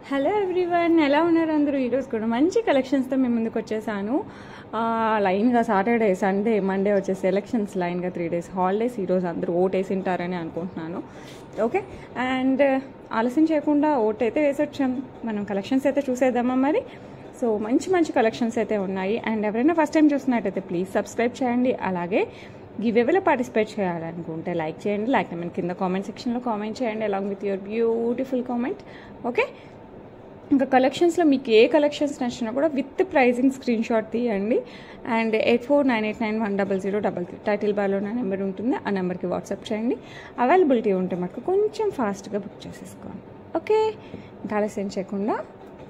Hello everyone, ఎలా ఉన్నారు అందరూ? ఈరోజు కూడా మంచి కలెక్షన్స్తో మేము ముందుకు వచ్చేసాను. లైన్గా సాటర్డే, సండే, మండే వచ్చేసి ఎలక్షన్స్, లైన్గా 3 days హాలిడేస్. ఈరోజు అందరూ ఓట్ వేసింటారని అనుకుంటున్నాను. ఓకే, అండ్ ఆలస్యం చేయకుండా ఓట్ అయితే వేసొచ్చాం. మనం కలెక్షన్స్ అయితే చూసేద్దామా మరి? సో మంచి మంచి కలెక్షన్స్ అయితే ఉన్నాయి. అండ్ ఎవరైనా ఫస్ట్ టైం చూస్తున్నట్టయితే ప్లీజ్ సబ్స్క్రైబ్ చేయండి. అలాగే గివ్ అవేలో పార్టిసిపేట్ చేయాలనుకుంటే లైక్ చేయండి. లైక్ నేను కింద కామెంట్ సెక్షన్లో కామెంట్ చేయండి along with your beautiful comment. Okay, ఇంకా కలెక్షన్స్లో మీకు ఏ కలెక్షన్స్ నచ్చినా కూడా విత్ ప్రైజింగ్ స్క్రీన్ షాట్ తీయండి. అండ్ 8498910033 టైటిల్ బార్లో నా నెంబర్ ఉంటుంది. ఆ నెంబర్కి వాట్సాప్ చేయండి. అవైలబిలిటీ ఉంటే మటుకు కొంచెం ఫాస్ట్గా బుక్ చేసేసుకోండి. ఓకే, ఇంకా ఆలస్యం చేయకుండా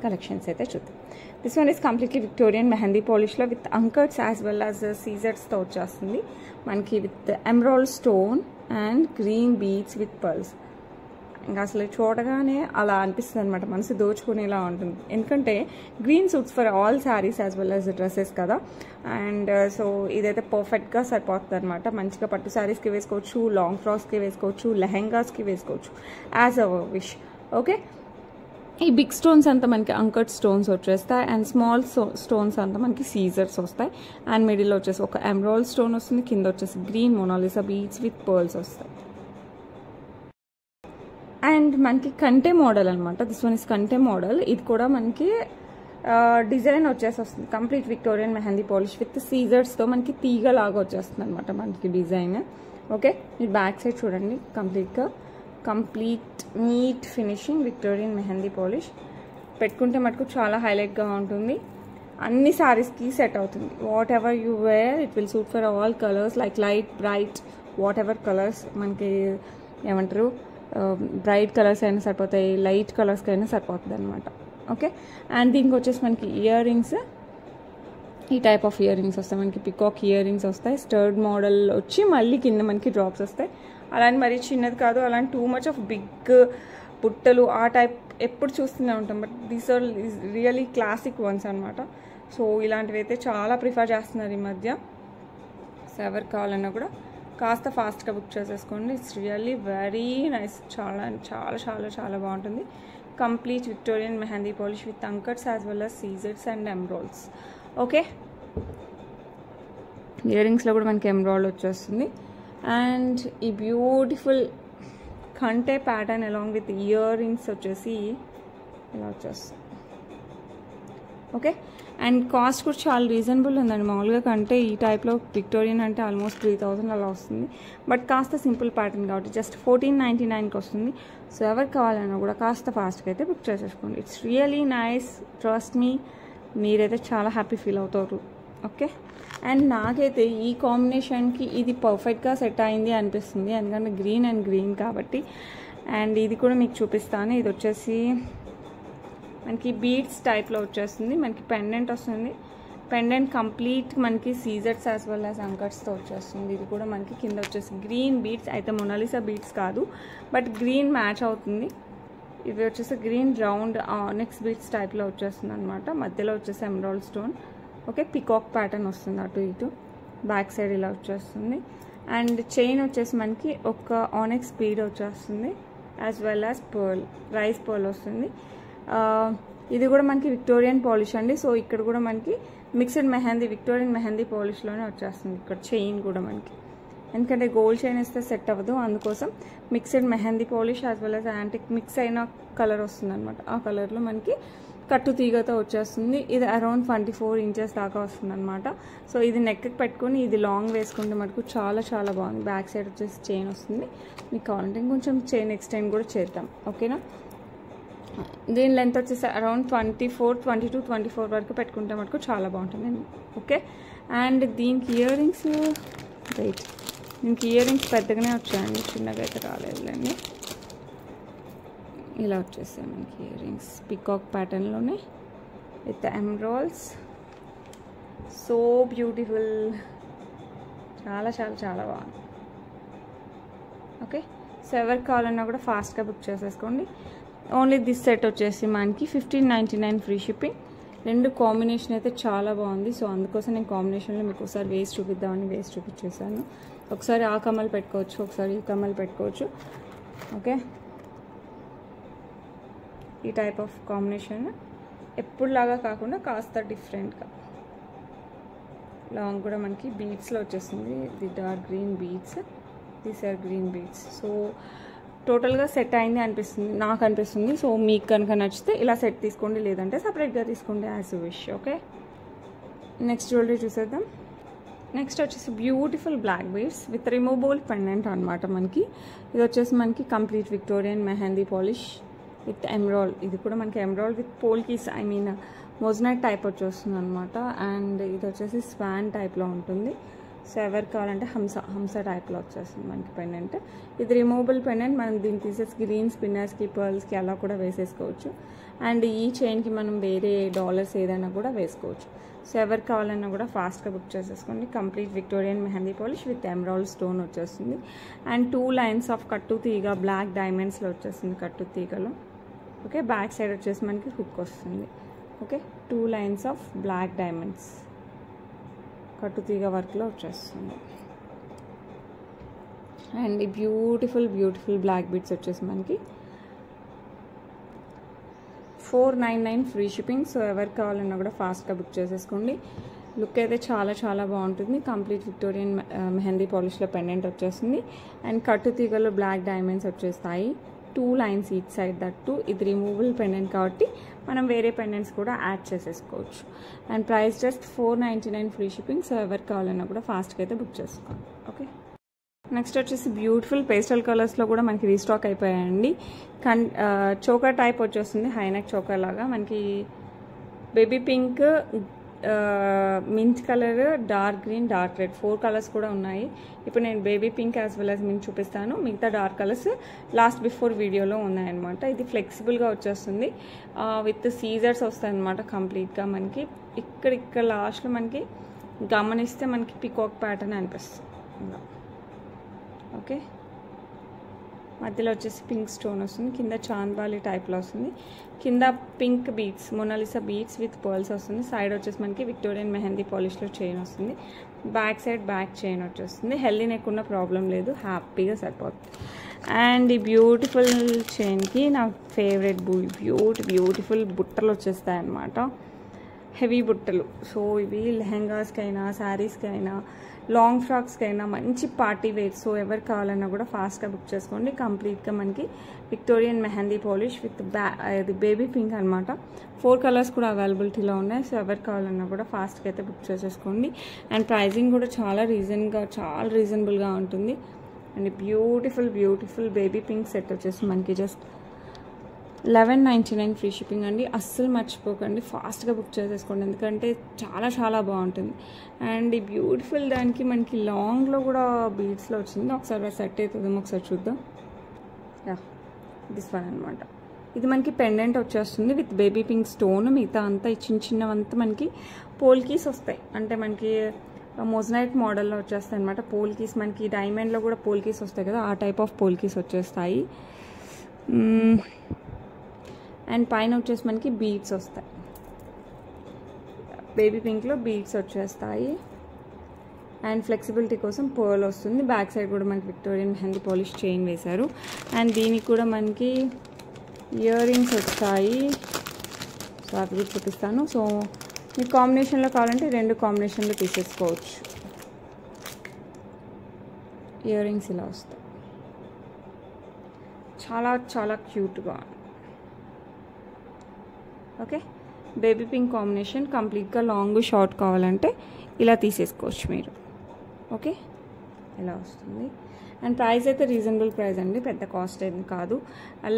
కలెక్షన్స్ అయితే చూద్దాం. This one is completely Victorian mehndi పాలిష్లో with uncuts as well as సీజర్స్తో వచ్చేస్తుంది. మనకి with emerald stone and green beads with pearls. ఇంకా అసలు చూడగానే అలా అనిపిస్తుంది అనమాట, మనసు దోచుకునేలా ఉంటుంది. ఎందుకంటే green suits for all saris as well as dresses కదా. అండ్ సో ఇదైతే పర్ఫెక్ట్గా సరిపోతుంది అనమాట. మంచిగా పట్టు శారీస్కి వేసుకోవచ్చు, లాంగ్ ఫ్రాక్స్కి వేసుకోవచ్చు, లెహెంగాస్కి వేసుకోవచ్చు, యాజ్ అవర్ విష్. ఓకే, ఈ బిగ్ స్టోన్స్ అంతా మనకి అంకట్ స్టోన్స్ వచ్చేస్తాయి. అండ్ స్మాల్ స్టోన్స్ అంతా మనకి సీజర్స్ వస్తాయి. అండ్ మిడిల్లో వచ్చేసి ఒక ఎమరాల్డ్ స్టోన్ వస్తుంది. కింద వచ్చేసి green Mona Lisa beads with pearls వస్తాయి. అండ్ మనకి కంటే మోడల్ అనమాట. దిస్ వన్ ఇస్ కంటే మోడల్. ఇది కూడా మనకి డిజైన్ వచ్చేసి వస్తుంది. Complete Victorian mehndi polish with సీజర్స్తో మనకి తీగ లాగా వచ్చేస్తుంది అనమాట మనకి డిజైన్. ఓకే, మీరు బ్యాక్ సైడ్ చూడండి. Complete neat finishing Victorian mehndi polish. పెట్టుకుంటే మటుకు చాలా హైలైట్గా ఉంటుంది. అన్ని సారీస్కి సెట్ అవుతుంది. Whatever you wear it will suit for all colours, like light, bright, what ever colours. మనకి ఏమంటారు, బ్రైట్ కలర్స్ అయినా సరిపోతాయి, లైట్ కలర్స్కి అయినా సరిపోతుంది అనమాట. ఓకే, అండ్ దీనికి వచ్చేసి మనకి ఇయర్ రింగ్స్, ఈ టైప్ ఆఫ్ ఇయర్ రింగ్స్ వస్తాయి. మనకి పికాక్ ఇయర్ రింగ్స్ వస్తాయి. స్టర్డ్ మోడల్ వచ్చి మళ్ళీ కింద మనకి డ్రాప్స్ వస్తాయి. అలాంటి మరీ చిన్నది కాదు, అలాంటి టూ మచ్ ఆఫ్ బిగ్ బుట్టలు ఆ టైప్ ఎప్పుడు చూస్తూనే ఉంటాం. But these are really classic ones అనమాట. సో ఇలాంటివి అయితే చాలా ప్రిఫర్ చేస్తున్నారు ఈ మధ్య. సో ఎవరు కావాలన్నా కూడా కాస్త ఫాస్ట్గా బుక్ చేసేసుకోండి. It's really very nice. చాలా చాలా చాలా చాలా బాగుంటుంది. Complete Victorian mehndi polish with uncuts as well as scissors and emeralds. Okay, ear రింగ్స్లో కూడా మనకి ఎమరాల్డ్ వచ్చేస్తుంది. అండ్ ఈ బ్యూటిఫుల్ కంటే pattern along with ear rings వచ్చేసి ఇలా వచ్చేస్తుంది. ఓకే, అండ్ కాస్ట్ కూడా చాలా రీజనబుల్ ఉందండి. మామూలుగా కంటే ఈ టైప్లో విక్టోరియన్ అంటే ఆల్మోస్ట్ 3000 అలా వస్తుంది. బట్ కాస్త సింపుల్ ప్యాటర్న్ కాబట్టి జస్ట్ 1499కి వస్తుంది. సో ఎవరికి కావాలన్నా కూడా కాస్త ఫాస్ట్గా అయితే బుక్ చేసేసుకోండి. It's really nice, trust me, మీరైతే చాలా హ్యాపీ ఫీల్ అవుతారు. ఓకే, అండ్ నాకైతే ఈ కాంబినేషన్కి ఇది పర్ఫెక్ట్గా సెట్ అయింది అనిపిస్తుంది. ఎందుకంటే గ్రీన్ అండ్ గ్రీన్ కాబట్టి. అండ్ ఇది కూడా మీకు చూపిస్తాను. ఇది వచ్చేసి మనకి బీడ్స్ టైప్లో వచ్చేస్తుంది. మనకి పెండెంట్ వస్తుంది. పెండెంట్ కంప్లీట్ మనకి సీజర్స్ యాజ్ వెల్ యాజ్ అంకట్స్తో వచ్చేస్తుంది. ఇది కూడా మనకి కింద వచ్చేసి గ్రీన్ బీడ్స్ అయితే మొనాలిసా బీడ్స్ కాదు, బట్ గ్రీన్ మ్యాచ్ అవుతుంది. ఇవి వచ్చేసి గ్రీన్ రౌండ్ ఆనెక్స్ బీడ్స్ టైప్లో వచ్చేస్తుంది అనమాట. మధ్యలో వచ్చేసి emerald stone. Okay, peacock pattern వస్తుంది అటు ఇటు. బ్యాక్ సైడ్ ఇలా వచ్చేస్తుంది. అండ్ చైన్ వచ్చేసి మనకి ఒక ఆనెక్స్ బీడ్ వచ్చేస్తుంది as well as pearl, rice pearl వస్తుంది. ఇది కూడా మనకి విక్టోరియన్ పాలిష్ అండి. సో ఇక్కడ కూడా మనకి మిక్స్డ్ మెహందీ, విక్టోరియన్ మెహందీ పాలిష్లోనే వచ్చేస్తుంది. ఇక్కడ చైన్ కూడా మనకి, ఎందుకంటే గోల్డ్ చైన్ ఇస్తే సెట్ అవ్వదు, అందుకోసం mixed mehndi polish as well as antique mix అయిన కలర్ వస్తుంది అనమాట. ఆ కలర్లో మనకి కట్టు తీగతో వచ్చేస్తుంది. ఇది అరౌండ్ 24 inches దాకా వస్తుంది అనమాట. సో ఇది నెక్కి పెట్టుకుని ఇది లాంగ్ వేసుకుంటే మనకు చాలా చాలా బాగుంది. బ్యాక్ సైడ్ వచ్చేసి చైన్ వస్తుంది. మీకు కావాలంటే కొంచెం చైన్ ఎక్స్టెండ్ కూడా చేద్దాం. ఓకేనా, దీని లెంత్ వచ్చేసి అరౌండ్ 22-24 వరకు పెట్టుకుంటే మనకు చాలా బాగుంటుంది. ఓకే, అండ్ దీనికి ఇయర్ రింగ్స్, దీనికి ఇయర్ రింగ్స్ పెద్దగానే వచ్చాయండి, చిన్నగా అయితే రాలేదులేండి. ఇలా వచ్చేసాయి మనకి ఇయర్ రింగ్స్ పికాక్ ప్యాటర్న్లోనే విత్ ఎమరాల్డ్స్. సో బ్యూటిఫుల్, చాలా చాలా చాలా బాగుంది. ఓకే, సో ఎవరికి కావాలన్నా కూడా ఫాస్ట్గా బుక్ చేసేసుకోండి. ఓన్లీ దిస్ సెట్ వచ్చేసి మనకి 1599 ఫ్రీ షిప్పింగ్. రెండు కాంబినేషన్ అయితే చాలా బాగుంది. సో అందుకోసం నేను కాంబినేషన్లో మీకు ఒకసారి వేసి చూపిద్దామని వేసి చూపించేసాను. ఒకసారి ఆ కమ్మలు పెట్టుకోవచ్చు, ఒకసారి ఈ కమ్మలు పెట్టుకోవచ్చు. ఓకే, ఈ టైప్ ఆఫ్ కాంబినేషన్ ఎప్పుడులాగా కాకుండా కాస్త డిఫరెంట్గా. లాంగ్ కూడా మనకి బీడ్స్లో వచ్చేస్తుంది. The dark green beads, these are green beads. So టోటల్గా సెట్ అయింది అనిపిస్తుంది, నాకు అనిపిస్తుంది. సో మీకు కనుక నచ్చితే ఇలా సెట్ తీసుకోండి, లేదంటే సపరేట్గా తీసుకోండి, as you wish. Okay, next jewellery చూసేద్దాం. నెక్స్ట్ వచ్చేసి beautiful black beads with removable pendant అనమాట. మనకి ఇది వచ్చేసి మనకి complete Victorian mehndi polish with emerald. ఇది కూడా మనకి emerald with polkis, I mean moissanite type వచ్చేస్తుంది అనమాట. అండ్ ఇది వచ్చేసి స్వాన్ టైప్లో ఉంటుంది. సో ఎవరు కావాలంటే హంస టైప్లో వచ్చేస్తుంది మనకి పెండెంట్. ఇది రిమూవబుల్ పెండెంట్. మనం దీన్ని తీసేసి గ్రీన్ స్పిన్నర్స్కి, పర్ల్స్కి అలా కూడా వేసేసుకోవచ్చు. అండ్ ఈ చైన్కి మనం వేరే డాలర్స్ ఏదైనా కూడా వేసుకోవచ్చు. సో ఎవరు కావాలన్నా కూడా ఫాస్ట్గా బుక్ చేసేసుకోండి. Complete Victorian mehndi polish with emerald stone వచ్చేస్తుంది. అండ్ 2 లైన్స్ ఆఫ్ కట్టు తీగ బ్లాక్ డైమండ్స్లో వచ్చేస్తుంది కట్టు తీగలో. ఓకే, బ్యాక్ సైడ్ వచ్చేసి మనకి హుక్ వస్తుంది. Okay, 2 lines of black diamonds కట్టు తీగ వర్క్లో వచ్చేస్తుంది. అండ్ ఈ బ్యూటిఫుల్ బ్లాక్ బీడ్స్ వచ్చేసి మనకి 499 ఫ్రీ షిప్పింగ్. సో ఎవరు కావాలన్నా కూడా ఫాస్ట్గా బుక్ చేసేసుకోండి. లుక్ అయితే చాలా బాగుంటుంది. కంప్లీట్ విక్టోరియన్ మెహందీ పాలిష్లో పెండెంట్ వచ్చేస్తుంది. అండ్ కట్టు తీగలో బ్లాక్ డైమండ్స్ వచ్చేస్తాయి, 2 లైన్స్ ఈచ్ సైడ్. దట్టు ఇది రిమూవబుల్ పెండెంట్ కాబట్టి మనం వేరే పెండెంట్స్ కూడా యాడ్ చేసేసుకోవచ్చు. And price just 499 free shipping. So ఎవరు కావాలన్నా కూడా ఫాస్ట్గా అయితే బుక్ చేసుకోండి. ఓకే, నెక్స్ట్ వచ్చేసి బ్యూటిఫుల్ పేస్టల్ కలర్స్లో కూడా మనకి రీస్టాక్ అయిపోయాయండి. చోకర్ టైప్ వచ్చేస్తుంది, హైనెక్ చోకర్ లాగా. మనకి baby pink, mint colour, dark green, dark red 4 colours కూడా ఉన్నాయి. ఇప్పుడు నేను baby pink as well as mint చూపిస్తాను. మిగతా డార్క్ కలర్స్ లాస్ట్ బిఫోర్ వీడియోలో ఉన్నాయన్నమాట. ఇది ఫ్లెక్సిబుల్గా వచ్చేస్తుంది, విత్ సీజర్స్ వస్తాయి అన్నమాట. కంప్లీట్గా మనకి ఇక్కడ లాస్ట్లో మనకి గమనిస్తే మనకి పికాక్ ప్యాటర్న్ అనిపిస్తుంది. ఓకే, మధ్యలో వచ్చేసి పింక్ స్టోన్ వస్తుంది, కింద చాంద్బాలి టైప్లో వస్తుంది, కింద pink beads, Mona Lisa beads with pearls వస్తుంది. సైడ్ వచ్చేసి మనకి విక్టోరియన్ మెహందీ పాలిష్లో చైన్ వస్తుంది. బ్యాక్ సైడ్ బ్యాక్ చైన్ వచ్చేస్తుంది. హెల్దీ నెక్ ఉన్న ప్రాబ్లం లేదు, హ్యాపీగా సరిపోతుంది. అండ్ ఈ బ్యూటిఫుల్ చైన్కి నా ఫేవరెట్ బ్యూటిఫుల్ బుట్టలు వచ్చేస్తాయి అన్నమాట, హెవీ బుట్టలు. సో ఇవి లెహెంగాస్కి అయినా, శారీస్కి అయినా, లాంగ్ ఫ్రాక్స్కి అయినా మంచి పార్టీ వేర్. సో ఎవరు కావాలన్నా కూడా ఫాస్ట్గా బుక్ చేసుకోండి. కంప్లీట్గా మనకి విక్టోరియన్ మెహందీ పాలిష్ విత్ ఇది బేబీ పింక్ అనమాట. 4 కలర్స్ కూడా అవైలబిలిటీలో ఉన్నాయి. సో ఎవరు కావాలన్నా కూడా ఫాస్ట్గా అయితే బుక్ చేసేసుకోండి. అండ్ ప్రైజింగ్ కూడా చాలా రీజనబుల్గా ఉంటుంది. And beautiful baby pink set వచ్చేసి మనకి జస్ట్ 1199 ఫ్రీ షిప్పింగ్ అండి. అస్సలు మర్చిపోకండి, ఫాస్ట్గా బుక్ చేసేసుకోండి, ఎందుకంటే చాలా బాగుంటుంది. అండ్ ఈ బ్యూటిఫుల్ దానికి మనకి లాంగ్లో కూడా బీడ్స్లో వచ్చింది. ఒకసారి సెట్ అవుతుందేమో ఒకసారి చూద్దాం. యా, దిస్ వన్ అనమాట. ఇది మనకి పెండెంట్ వచ్చేస్తుంది విత్ బేబీ పింక్ స్టోన్. మిగతా అంతా చిన్నవంతా మనకి పోల్కీస్ వస్తాయి, అంటే మనకి మోజనైట్ మోడల్లో వచ్చేస్తాయి అనమాట. పోల్కీస్ మనకి డైమండ్లో కూడా పోల్కీస్ వస్తాయి కదా, ఆ టైప్ ఆఫ్ పోల్కీస్ వచ్చేస్తాయి. అండ్ పైన వచ్చేసి మనకి బీడ్స్ వస్తాయి, బేబీ పింక్లో బీడ్స్ వచ్చేస్తాయి. అండ్ ఫ్లెక్సిబిలిటీ కోసం పర్ల్ వస్తుంది. బ్యాక్ సైడ్ కూడా మనకి విక్టోరియన్ మెహందీ పాలిష్ చైన్ వేశారు. అండ్ దీనికి కూడా మనకి ఇయర్ రింగ్స్ వస్తాయి. సో అవి కూడా చూపిస్తాను. సో మీకు కాంబినేషన్లో కావాలంటే 2 కాంబినేషన్లో తీసేసుకోవచ్చు. ఇయర్ రింగ్స్ ఇలా వస్తాయి, చాలా క్యూట్గా. ఓకే, బేబీ పింక్ కాంబినేషన్, కంప్లీట్గా లాంగ్ షార్ట్ కావాలంటే ఇలా తీసేసుకోవచ్చు మీరు. ఓకే, ఇలా వస్తుంది. అండ్ ప్రైస్ అయితే రీజనబుల్ ప్రైస్ అండి, పెద్ద కాస్ట్ ఏం కాదు.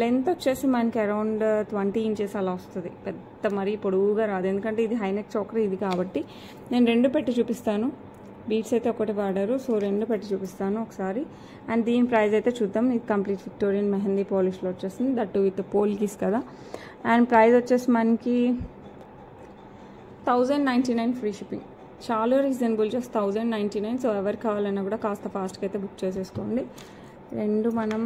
లెంత్ వచ్చేసి మనకి అరౌండ్ 20 ఇంచెస్ అలా వస్తుంది, పెద్ద మరీ పొడవుగా రాదు. ఎందుకంటే ఇది హైనెక్ చోకర్ ఇది కాబట్టి. నేను 2 పెట్టి చూపిస్తాను. బీడ్స్ అయితే ఒకటి వాడారు, సో 2 పెట్టి చూపిస్తాను ఒకసారి. అండ్ దీని ప్రైస్ అయితే చూద్దాం. ఇది కంప్లీట్ విక్టోరియన్ మెహందీ పాలిష్లో వచ్చేస్తుంది, దట్టు విత్ పోల్కీస్ కదా. అండ్ ప్రైస్ వచ్చేసి మనకి 1099 ఫ్రీ షిప్పింగ్, చాలా రీజనబుల్, జస్ట్ 1099. సో ఎవరు కావాలన్నా కూడా కాస్త ఫాస్ట్గా అయితే బుక్ చేసేసుకోండి. 2 మనం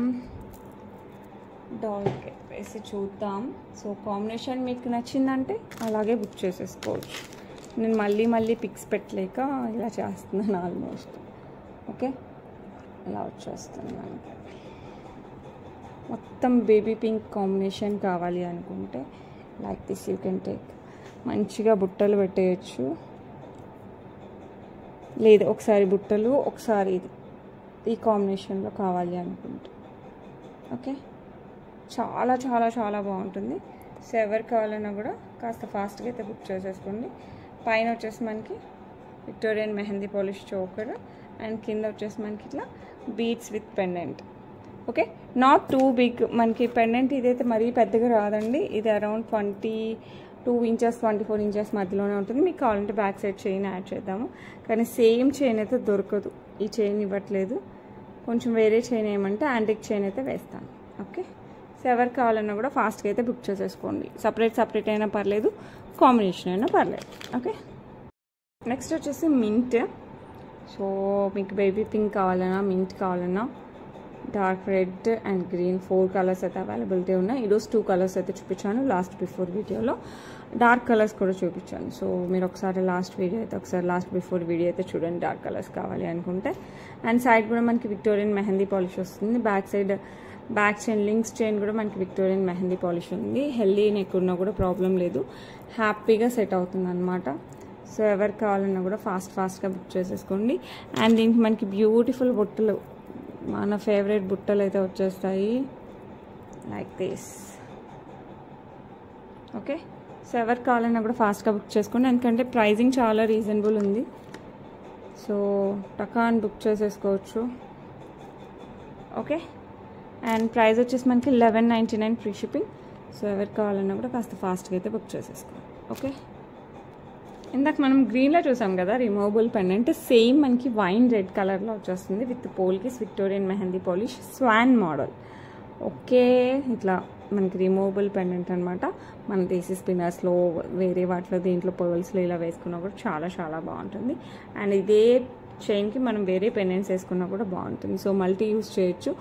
డాల్కి వేసి చూద్దాం. సో కాంబినేషన్ మీకు నచ్చిందంటే అలాగే బుక్ చేసేసుకోవచ్చు. నేను మళ్ళీ పిక్స్ పెట్టలేక ఇలా చేస్తున్నాను ఆల్మోస్ట్. ఓకే, ఇలా వచ్చేస్తుంది మనకి. మొత్తం బేబీ పింక్ కాంబినేషన్ కావాలి అనుకుంటే like this you can take. మంచిగా బుట్టలు పెట్టేయచ్చు, లేదు ఒకసారి బుట్టలు ఒకసారి ఇది ఈ కాంబినేషన్లో కావాలి అనుకుంటే. ఓకే, చాలా చాలా చాలా బాగుంటుంది. సో ఎవరు కావాలన్నా కూడా కాస్త ఫాస్ట్గా అయితే బుక్ చేసేసుకోండి. పైన వచ్చేసి మనకి Victorian mehndi polish choker and కింద వచ్చేసి మనకి ఇట్లా beads with pendant. Okay, not too big. మనకి పెండెంట్ ఇదైతే మరీ పెద్దగా రాదండి. ఇది అరౌండ్ 22 ఇంచెస్ 24 ఇంచెస్ మధ్యలోనే ఉంటుంది. మీకు కావాలంటే బ్యాక్ సైడ్ చైన్ యాడ్ చేద్దాము, కానీ సేమ్ చైన్ అయితే దొరకదు. ఈ చైన్ ఇవ్వట్లేదు, కొంచెం వేరే చైన్ ఏమంటే యాంటిక్ చైన్ అయితే వేస్తాను. ఓకే, సో ఎవరు కావాలన్నా కూడా ఫాస్ట్గా అయితే బుక్ చేసేసుకోండి. సపరేట్ అయినా పర్లేదు, కాంబినేషన్ అయినా పర్లేదు. ఓకే, నెక్స్ట్ వచ్చేసి మింట్. సో మీకు బేబీ పింక్ కావాలన్నా, మింట్ కావాలన్నా, dark red and green 4 colours అయితే అవైలబిలిటీ ఉన్నాయి. ఈరోజు 2 కలర్స్ అయితే చూపించాను లాస్ట్ బిఫోర్ వీడియోలో. డార్క్ కలర్స్ కూడా చూపించాను. సో మీరు ఒకసారి లాస్ట్ బిఫోర్ వీడియో అయితే చూడండి డార్క్ కలర్స్ కావాలి అనుకుంటే. అండ్ సైడ్ కూడా మనకి విక్టోరియన్ మెహందీ పాలిష్ వస్తుంది. బ్యాక్ చైన్ లింక్స్ చైన్ కూడా మనకి విక్టోరియన్ మెహందీ పాలిష్ ఉంది. హెల్దీ నెక్ ఉన్నా కూడా ప్రాబ్లం లేదు, హ్యాపీగా సెట్ అవుతుంది అనమాట. సో ఎవరు కావాలన్నా కూడా ఫాస్ట్గా బుక్ చేసేసుకోండి. అండ్ దీనికి మనకి బ్యూటిఫుల్ బుట్టలు, మన ఫేవరెట్ బుట్టలు అయితే వచ్చేస్తాయి లైక్ దిస్. ఓకే, సో ఎవరు కావాలన్నా కూడా ఫాస్ట్గా బుక్ చేసుకోండి, ఎందుకంటే ప్రైజింగ్ చాలా రీజనబుల్ ఉంది. సో టకాన్ బుక్ చేసేసుకోవచ్చు. ఓకే, అండ్ ప్రైస్ వచ్చేసి మనకి 1199 ఫ్రీ షిప్పింగ్. సో ఎవరు కావాలన్నా కూడా కాస్త ఫాస్ట్గా అయితే బుక్ చేసేసుకోండి. ఓకే, ఇందాక మనం గ్రీన్లో చూసాం కదా రిమూవబుల్ పెండెంట్, సేమ్ మనకి వైన్ రెడ్ కలర్లో వచ్చేస్తుంది with polkis Victorian mehndi polish swan model. Okay, ఇట్లా మనకి రిమూవబుల్ పెండెంట్ అనమాట. మన దేశీ స్పిన్నర్స్లో వేరే వాటిలో దీంట్లో పర్ల్స్లో ఇలా వేసుకున్నా కూడా చాలా చాలా బాగుంటుంది. అండ్ ఇదే చైన్కి మనం వేరే పెండెంట్స్ వేసుకున్నా కూడా బాగుంటుంది. సో మల్టీ యూస్ చేయొచ్చు.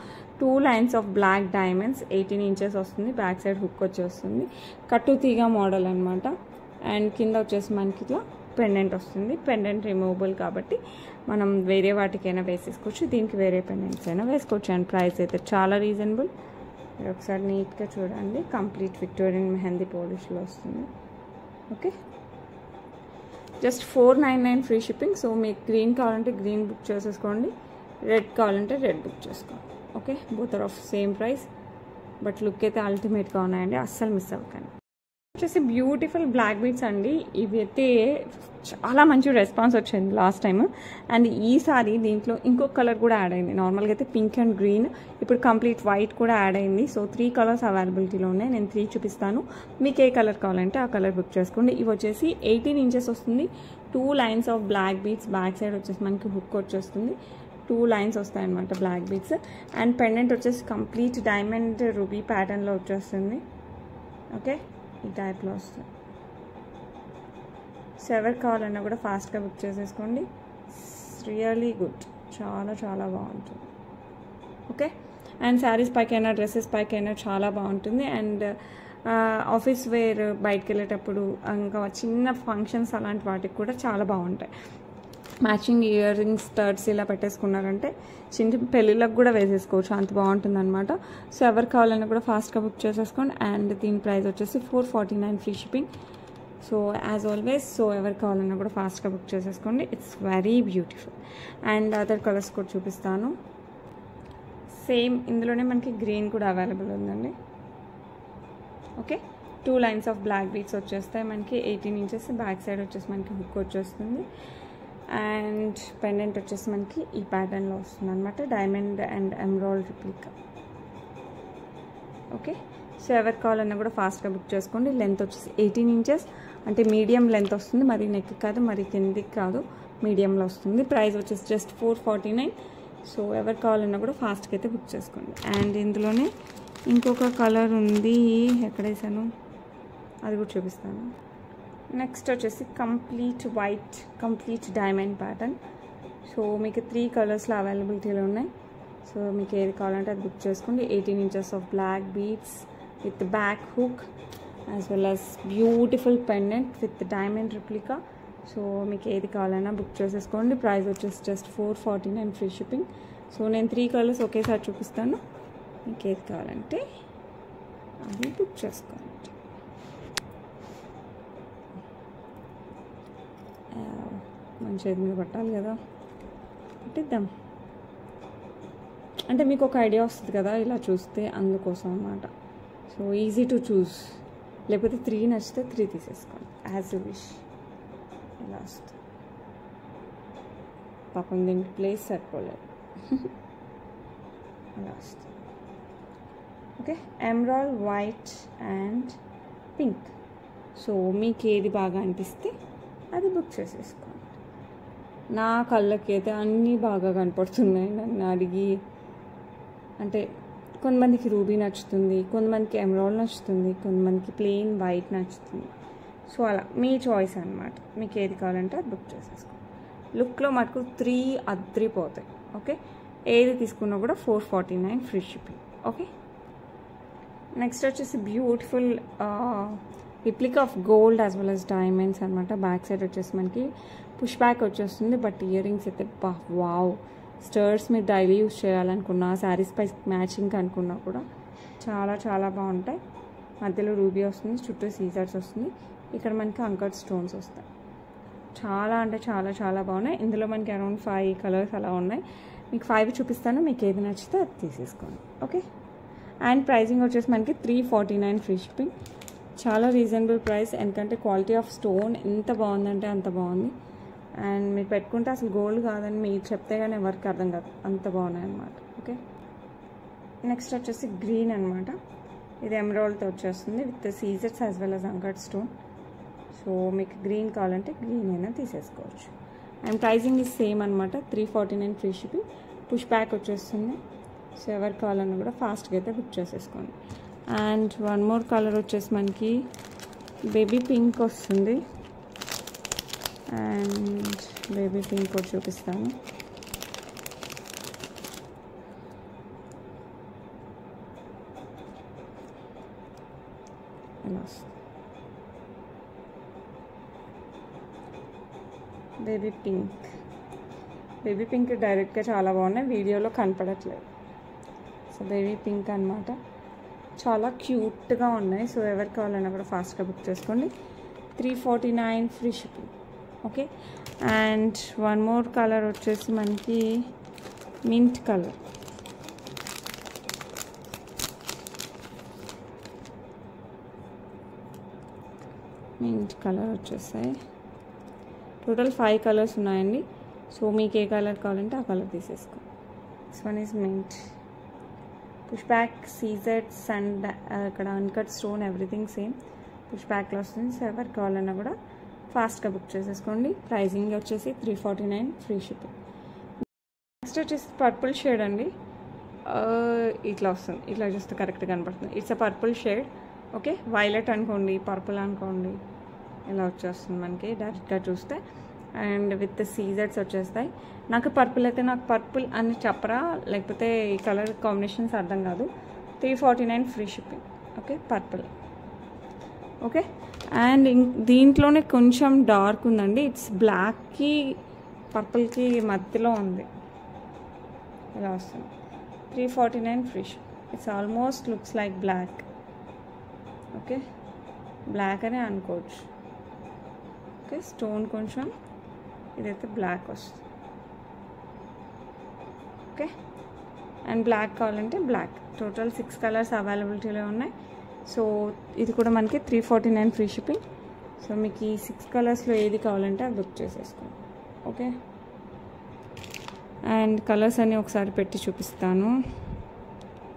2 lines of black diamonds 18 inches వస్తుంది. బ్యాక్ సైడ్ హుక్ వచ్చి వస్తుంది, కట్టు తీగ మోడల్ అనమాట. అండ్ కింద వచ్చేసి మనకి ఇట్లా పెండెంట్ వస్తుంది. పెండెంట్ రిమూవబుల్ కాబట్టి మనం వేరే వాటికైనా వేసేసుకోవచ్చు, దీనికి వేరే పెండెంట్స్ అయినా వేసుకోవచ్చు. అండ్ ప్రైస్ అయితే చాలా రీజనబుల్. మీరు ఒకసారి నీట్గా చూడండి, కంప్లీట్ విక్టోరియన్ మెహందీ పాలిష్లో వస్తుంది. Okay, just 499 free shipping. So మీకు గ్రీన్ కావాలంటే గ్రీన్ బుక్ చేసేసుకోండి, రెడ్ కావాలంటే రెడ్ బుక్ చేసుకోండి. Okay, both are of same price, but look అయితే అల్టిమేట్గా ఉన్నాయండి, అస్సలు మిస్ అవ్వకండి. వచ్చేసి బ్యూటిఫుల్ బ్లాక్ బీడ్స్ అండి. ఇవి అయితే చాలా మంచి రెస్పాన్స్ వచ్చింది లాస్ట్ టైం. అండ్ ఈసారి దీంట్లో ఇంకొక కలర్ కూడా యాడ్ అయింది. నార్మల్గా అయితే పింక్ అండ్ గ్రీన్, ఇప్పుడు కంప్లీట్ వైట్ కూడా యాడ్ అయింది. సో 3 కలర్స్ అవైలబిలిటీలో ఉన్నాయి. నేను 3 చూపిస్తాను, మీకు ఏ కలర్ కావాలంటే ఆ కలర్ బుక్ చేసుకోండి. ఇవి వచ్చేసి 18 ఇంచెస్ వస్తుంది. 2 lines of black beads, back side వచ్చేసి మనకి హుక్ వచ్చేస్తుంది. 2 లైన్స్ వస్తాయన్నమాట బ్లాక్ బీడ్స్. అండ్ పెండెంట్ వచ్చేసి కంప్లీట్ డైమండ్ రూబీ ప్యాటర్న్లో వచ్చేస్తుంది. ఓకే, ఈ టైప్లో వస్తుంది. సో ఎవరు కావాలన్నా కూడా ఫాస్ట్గా బుక్ చేసేసుకోండి. రియల్లీ గుడ్, చాలా చాలా బాగుంటుంది. ఓకే, అండ్ శారీస్ పైకైనా డ్రెస్సెస్ పైకైనా చాలా బాగుంటుంది. అండ్ ఆఫీస్ వేర్ బయటకు వెళ్ళేటప్పుడు ఇంకా చిన్న ఫంక్షన్స్ అలాంటి వాటికి కూడా చాలా బాగుంటాయి. మ్యాచింగ్ ఇయర్ రింగ్స్ స్టర్ట్స్ ఇలా పెట్టేసుకున్నారంటే చిన్న పెళ్ళిళ్ళకి కూడా వేసేసుకోవచ్చు, అంత బాగుంటుంది అనమాట. సో ఎవరు కావాలన్నా కూడా ఫాస్ట్గా బుక్ చేసేసుకోండి. అండ్ దీని ప్రైస్ వచ్చేసి 449 free shipping. So as always, so ఎవరు కావాలన్నా కూడా ఫాస్ట్గా బుక్ చేసేసుకోండి. It's very beautiful. And other colours కూడా చూపిస్తాను. సేమ్ ఇందులోనే మనకి గ్రీన్ కూడా అవైలబుల్ ఉందండి. Okay, 2 lines of black beads వచ్చేస్తాయి మనకి. 18 ఇంచెస్, బ్యాక్ సైడ్ వచ్చేసి మనకి హుక్ వచ్చేస్తుంది. అండ్ పెండెంట్ వచ్చేసి మనకి ఈ ప్యాటర్న్లో వస్తుంది అనమాట, diamond and emerald replica. Okay, so ఎవరు కావాలన్నా కూడా ఫాస్ట్గా బుక్ చేసుకోండి. లెంత్ వచ్చేసి 18 ఇంచెస్, అంటే మీడియం లెంత్ వస్తుంది, మరి నెక్ కాదు మరి కిందికి కాదు, మీడియంలో వస్తుంది. ప్రైస్ వచ్చేసి జస్ట్ 449. సో ఎవరు కావాలన్నా కూడా ఫాస్ట్గా అయితే బుక్ చేసుకోండి. అండ్ ఇందులోనే ఇంకొక కలర్ ఉంది, ఎక్కడ వేసాను అది కూడా చూపిస్తాను. నెక్స్ట్ వచ్చేసి complete white, complete diamond pattern. So మీకు 3 కలర్స్లో అవైలబిలిటీలో ఉన్నాయి. సో మీకు ఏది కావాలంటే అది బుక్ చేసుకోండి. 18 inches of black beads with back hook as well as beautiful pendant with diamond replica. So మీకు ఏది కావాలన్నా బుక్ చేసేసుకోండి. ప్రైస్ వచ్చేసి జస్ట్ 449 ఫ్రీ షిప్పింగ్. సో నేను 3 కలర్స్ ఒకేసారి చూపిస్తాను. మీకు ఏది కావాలంటే అది బుక్ చేసుకోండి. మన చేతి మీద పట్టాలి కదా, పెట్టిద్దాం. అంటే మీకు ఒక ఐడియా వస్తుంది కదా ఇలా చూస్తే, అందుకోసం అన్నమాట. So easy to choose. లేకపోతే 3 నచ్చితే 3 తీసేసుకోండి, యాజ్ యూ విష్. ఇలా వస్తుంది. పాపం దీనికి ప్లేస్ సరిపోలేదు. అలా వస్తుంది. Okay, emerald white and pink. So మీకు ఏది బాగా అనిపిస్తే అది బుక్ చేసేసుకోండి. నా కళ్ళకి అయితే అన్నీ బాగా కనపడుతున్నాయి. నన్ను అడిగి అంటే కొంతమందికి రూబీ నచ్చుతుంది, కొంతమందికి ఎమరాల్డ్ నచ్చుతుంది, కొంతమందికి ప్లెయిన్ వైట్ నచ్చుతుంది. సో అలా మీ చాయిస్ అనమాట. మీకు ఏది కావాలంటే అది బుక్ చేసేసుకోండి. లుక్లో మటుకు 3 అద్రిపోతాయి. ఓకే, ఏది తీసుకున్నా కూడా 449 ఫ్రీ షిప్పింగ్. ఓకే, నెక్స్ట్ వచ్చేసి beautiful replica of gold as well as diamonds అనమాట. బ్యాక్ సైడ్ వచ్చేసి మనకి పుష్ బ్యాక్ వచ్చేస్తుంది. బట్ ఇయర్ రింగ్స్ అయితే వావ్, స్టర్స్ మీరు డైలీ యూస్ చేయాలనుకున్నా, శారీస్ పై మ్యాచింగ్ అనుకున్నా కూడా చాలా చాలా బాగుంటాయి. మధ్యలో రూబీ వస్తుంది, చుట్టూ సీజర్స్ వస్తుంది. ఇక్కడ మనకి అంకర్ స్టోన్స్ వస్తాయి. చాలా అంటే చాలా చాలా బాగున్నాయి. ఇందులో మనకి అరౌండ్ 5 కలర్స్ అలా ఉన్నాయి. మీకు 5 చూపిస్తాను, మీకు ఏది నచ్చితే అది తీసేసుకోండి. ఓకే, అండ్ ప్రైజింగ్ వచ్చేసి మనకి 349 ఫ్రీ షిప్పింగ్. చాలా రీజనబుల్ ప్రైస్. ఎందుకంటే క్వాలిటీ ఆఫ్ స్టోన్ ఎంత బాగుందంటే అంత బాగుంది. అండ్ మీరు పెట్టుకుంటే అసలు గోల్డ్ కాదని మీరు చెప్తే కానీ ఎవరికి అర్థం కాదు, అంత బాగున్నాయి అన్నమాట. ఓకే, నెక్స్ట్ వచ్చేసి గ్రీన్ అనమాట. ఇది ఎమరాల్డ్తో వచ్చేస్తుంది విత్ సీజర్స్ as well as uncut stone. So మీకు గ్రీన్ కావాలంటే గ్రీన్ అయినా తీసేసుకోవచ్చు. అండ్ ప్రైజింగ్ ఇస్ సేమ్ అనమాట, 349 ఫ్రీ షిప్పింగ్. పుష్ బ్యాక్ వచ్చేస్తుంది. సో ఎవరు కావాలన్నా కూడా ఫాస్ట్గా అయితే బుక్ చేసేసుకోండి. అండ్ వన్ మోర్ కలర్ వచ్చేసి మనకి బేబీ పింక్ వస్తుంది. అండ్ బేబీ పింక్ కూడా చూపిస్తాను. ఇలా వస్తుంది బేబీ పింక్. బేబీ పింక్ డైరెక్ట్గా చాలా బాగున్నాయి, వీడియోలో కనపడట్లేదు. సో బేబీ పింక్ అనమాట, చాలా క్యూట్గా ఉన్నాయి. సో ఎవరికి కావాలన్నా కూడా ఫాస్ట్గా బుక్ చేసుకోండి. 349 free shipping. Okay, and one more colour వచ్చేసి మనకి మింట్ కలర్. మింట్ కలర్ వచ్చేసాయి. టోటల్ 5 కలర్స్ ఉన్నాయండి. సో మీకు ఏ కలర్ కావాలంటే ఆ కలర్ తీసేసుకో. This one is mint. Push back scissors and ఇక్కడ uncut stone everything same push బ్యాక్లో వస్తుంది. సో ఎవరికి కావాలన్నా కూడా ఫాస్ట్గా బుక్ చేసేసుకోండి. ప్రైజింగ్ వచ్చేసి 349 ఫ్రీ షిప్పింగ్. నెక్స్ట్ వచ్చేసి పర్పుల్ షేడ్ అండి. ఇట్లా వస్తుంది, ఇట్లా చూస్తే కరెక్ట్గా కనపడుతుంది. It's a purple shade. Okay, violet అనుకోండి, పర్పుల్ అనుకోండి, ఇలా వచ్చేస్తుంది మనకి డైరెక్ట్గా చూస్తే. అండ్ విత్ సీజర్స్ వచ్చేస్తాయి. నాకు పర్పుల్ అయితే నాకు పర్పుల్ అని చెప్పరా, లేకపోతే ఈ కలర్ కాంబినేషన్స్ అర్థం కాదు. 349 free shipping. Okay, purple. Okay, and దీంట్లోనే కొంచెం డార్క్ ఉందండి. ఇట్స్ బ్లాక్కి పర్పుల్కి మధ్యలో ఉంది, ఇలా వస్తుంది. 349 free ship. It's almost looks like black. Okay, black అనే అనుకోవచ్చు. ఓకే, స్టోన్ కొంచెం ఇదైతే బ్లాక్ వస్తుంది. ఓకే, అండ్ బ్లాక్ కావాలంటే బ్లాక్. టోటల్ 6 కలర్స్ అవైలబిలిటీలో ఉన్నాయి. సో ఇది కూడా మనకి 349 ఫ్రీ షిప్పింగ్. సో మీకు ఈ 6 కలర్స్లో ఏది కావాలంటే అది బుక్ చేసేసుకోండి. ఓకే, అండ్ కలర్స్ అన్నీ ఒకసారి పెట్టి చూపిస్తాను,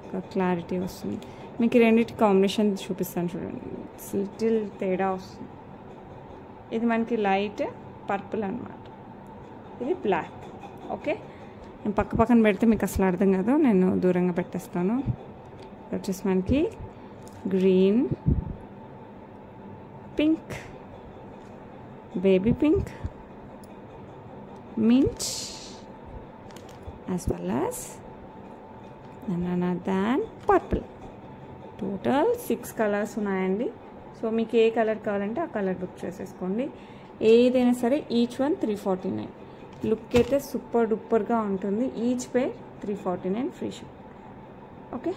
ఒక క్లారిటీ వస్తుంది మీకు. రెండింటి కాంబినేషన్ చూపిస్తాను చూడండి, లిటిల్ తేడా వస్తుంది. ఇది మనకి లైట్ పర్పుల్ అనమాట, ఇది బ్లాక్. ఓకే, నేను పక్క పక్కన పెడితే మీకు అసలు అర్థం కాదు, నేను దూరంగా పెట్టేస్తాను. వచ్చేసి మనకి green, pink, baby pink, mint as well as none other than purple. Total 6 colours ఉన్నాయండి. సో మీకు ఏ కలర్ కావాలంటే ఆ కలర్ బుక్ చేసేసుకోండి. ఏదైనా సరే ఈచ్ వన్ 349. లుక్ అయితే సూపర్ డూపర్గా ఉంటుంది. Each pay 349 free ship. Okay.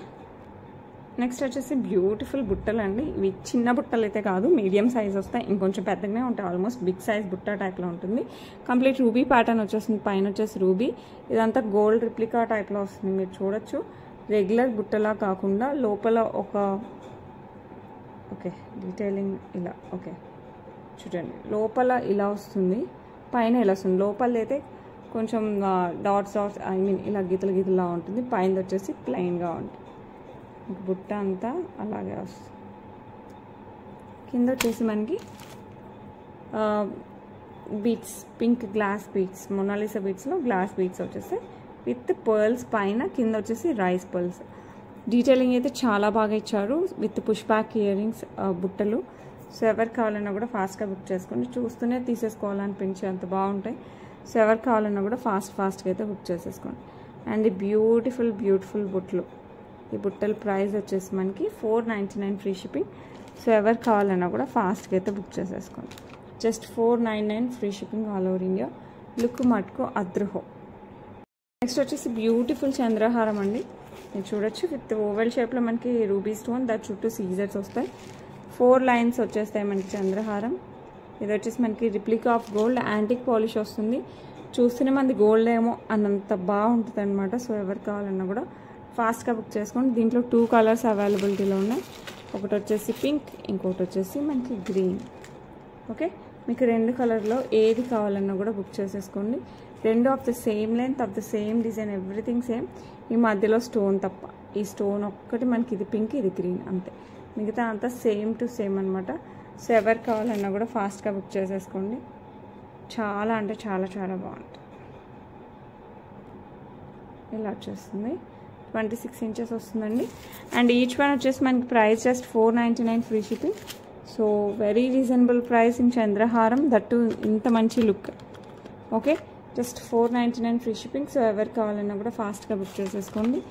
Next వచ్చేసి బ్యూటిఫుల్ బుట్టలు అండి. ఇవి చిన్న బుట్టలు అయితే కాదు, మీడియం సైజ్ వస్తాయి, ఇంకొంచెం పెద్దగానే ఉంటాయి. ఆల్మోస్ట్ బిగ్ సైజ్ బుట్ట టైప్లో ఉంటుంది. కంప్లీట్ రూబీ ప్యాటర్న్ వచ్చేస్తుంది. పైన వచ్చేసి రూబీ, ఇదంతా గోల్డ్ రిప్లికా టైప్లో వస్తుంది. మీరు చూడొచ్చు, రెగ్యులర్ బుట్టలా కాకుండా లోపల ఒక ఓకే డీటెయిలింగ్ ఇలా ఓకే చూడండి, లోపల ఇలా వస్తుంది, పైన ఇలా వస్తుంది. లోపల అయితే కొంచెం డాట్స్ ఐ మీన్ ఇలా గీతలు గీతలా ఉంటుంది. పైన వచ్చేసి ప్లెయిన్గా ఉంటుంది. బుట్ట అంతా అలాగే వస్తుంది. కింద వచ్చేసి మనకి beads, pink glass beads, Mona Lisa బీట్స్లో గ్లాస్ బీట్స్ వచ్చేసి విత్ పర్ల్స్, పైన కింద వచ్చేసి రైస్ పర్ల్స్. డీటెయిలింగ్ అయితే చాలా బాగా ఇచ్చారు. With push back ear rings బుట్టలు. సో ఎవరు కావాలన్నా కూడా ఫాస్ట్గా బుక్ చేసుకోండి. చూస్తూనే తీసేసుకోవాలనిపించే అంత బాగుంటాయి. సో ఎవరు కావాలన్నా కూడా ఫాస్ట్గా అయితే బుక్ చేసేసుకోండి. అండ్ ఈ బ్యూటిఫుల్ బుట్టలు, ఈ బుట్టల ప్రైస్ వచ్చేసి మనకి 499 ఫ్రీ షిప్పింగ్. సో ఎవరు కావాలన్నా కూడా ఫాస్ట్గా అయితే బుక్ చేసేసుకోండి. Just 499 free shipping all over India. Look మటుకు అద్రుహో. నెక్స్ట్ వచ్చేసి బ్యూటిఫుల్ చంద్రహారం అండి. మీరు చూడొచ్చు, విత్ ఓవెల్ షేప్లో మనకి రూబీ స్టోన్, దాని చుట్టూ సీజర్స్ వస్తాయి. 4 లైన్స్ వచ్చేస్తాయి మనకి చంద్రహారం. ఇది వచ్చేసి మనకి replica of gold, antique polish వస్తుంది. చూస్తూనే మనది గోల్డ్ ఏమో అన్నంత బాగుంటుంది అనమాట. సో ఎవరు కావాలన్నా కూడా ఫాస్ట్గా బుక్ చేసుకోండి. దీంట్లో 2 కలర్స్ అవైలబిలిటీలో ఉన్నాయి. ఒకటి వచ్చేసి పింక్, ఇంకోటి వచ్చేసి మనకి గ్రీన్. ఓకే, మీకు 2 కలర్లో ఏది కావాలన్నా కూడా బుక్ చేసేసుకోండి. 2 of the same length, of the same design, everything same. ఈ మధ్యలో స్టోన్ తప్ప, ఈ స్టోన్ ఒక్కటి మనకి ఇది పింక్, ఇది గ్రీన్, అంతే. మిగతా అంతా సేమ్ టు సేమ్ అనమాట. సో ఎవరు కావాలన్నా కూడా ఫాస్ట్గా బుక్ చేసేసుకోండి. చాలా అంటే చాలా బాగుంటుంది. ఇలా వచ్చేస్తుంది, 26 ఇంచెస్ వస్తుందండి. అండ్ ఈచ్ వన్ వచ్చేసి మనకి price just 499 free shipping. So very reasonable price in చంద్రహారం, దట్టు ఇంత మంచి look. Okay, just 499 free shipping. So ఎవరు కావాలన్నా కూడా ఫాస్ట్గా బుక్ చేసేసుకోండి.